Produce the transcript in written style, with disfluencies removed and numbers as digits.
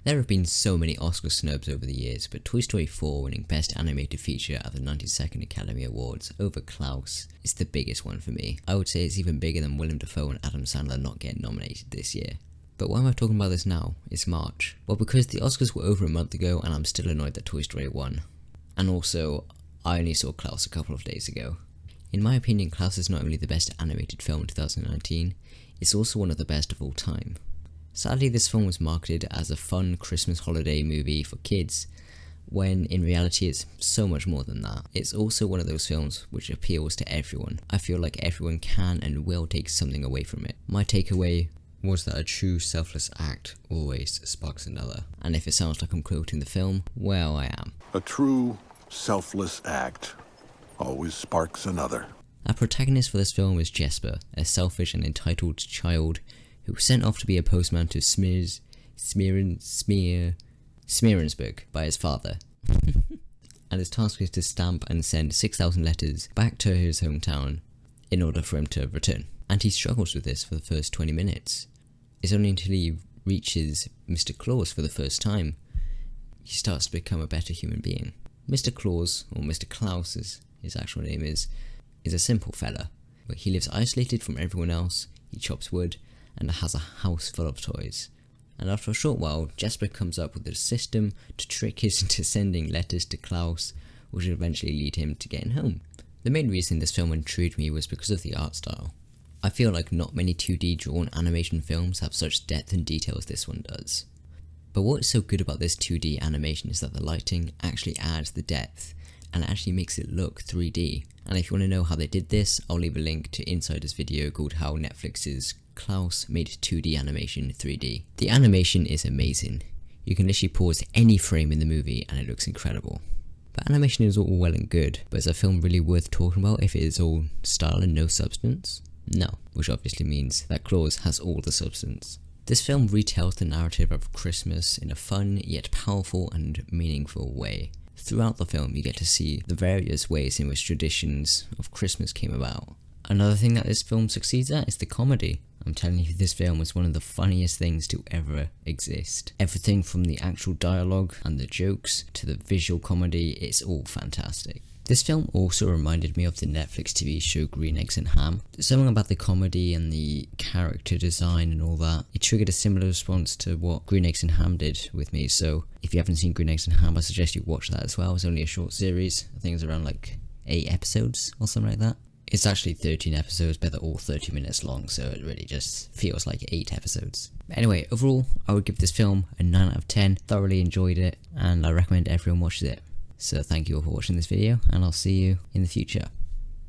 There have been so many Oscar snubs over the years, but Toy Story 4 winning Best Animated Feature at the 92nd Academy Awards over Klaus is the biggest one for me. I would say it's even bigger than Willem Dafoe and Adam Sandler not getting nominated this year. But why am I talking about this now? It's March. Well, because the Oscars were over a month ago and I'm still annoyed that Toy Story won. And also, I only saw Klaus a couple of days ago. In my opinion, Klaus is not only the best animated film in 2019, it's also one of the best of all time. Sadly, this film was marketed as a fun Christmas holiday movie for kids, when in reality it's so much more than that. It's also one of those films which appeals to everyone. I feel like everyone can and will take something away from it. My takeaway was that a true selfless act always sparks another. And if it sounds like I'm quoting the film, well, I am. A true selfless act always sparks another. Our protagonist for this film is Jesper, a selfish and entitled child who was sent off to be a postman to Smearensburg by his father. And his task is to stamp and send 6,000 letters back to his hometown in order for him to return. And he struggles with this for the first 20 minutes. It's only until he reaches Mr. Klaus for the first time, he starts to become a better human being. Mr. Klaus, or Mr. Klaus as his actual name is a simple fella. But he lives isolated from everyone else, he chops wood, and has a house full of toys. And after a short while, Jesper comes up with a system to trick us into sending letters to Klaus, which will eventually lead him to getting home. The main reason this film intrigued me was because of the art style. I feel like not many 2D drawn animation films have such depth and detail as this one does. But what is so good about this 2D animation is that the lighting actually adds the depth, and actually makes it look 3D. And if you want to know how they did this, I'll leave a link to Insider's video called How Netflix's Klaus made 2D animation 3D. The animation is amazing. You can literally pause any frame in the movie and it looks incredible. But animation is all well and good, but is a film really worth talking about if it is all style and no substance? No, which obviously means that Klaus has all the substance. This film retells the narrative of Christmas in a fun yet powerful and meaningful way. Throughout the film you get to see the various ways in which traditions of Christmas came about. Another thing that this film succeeds at is the comedy. I'm telling you, this film was one of the funniest things to ever exist. Everything from the actual dialogue and the jokes to the visual comedy, it's all fantastic. This film also reminded me of the Netflix TV show Green Eggs and Ham. Something about the comedy and the character design and all that, it triggered a similar response to what Green Eggs and Ham did with me. So if you haven't seen Green Eggs and Ham, I suggest you watch that as well. It's only a short series. I think it's around like 8 episodes or something like that. It's actually 13 episodes, but they're all 30 minutes long, so it really just feels like 8 episodes. But anyway, overall, I would give this film a 9 out of 10. Thoroughly enjoyed it, and I recommend everyone watches it. So thank you all for watching this video, and I'll see you in the future.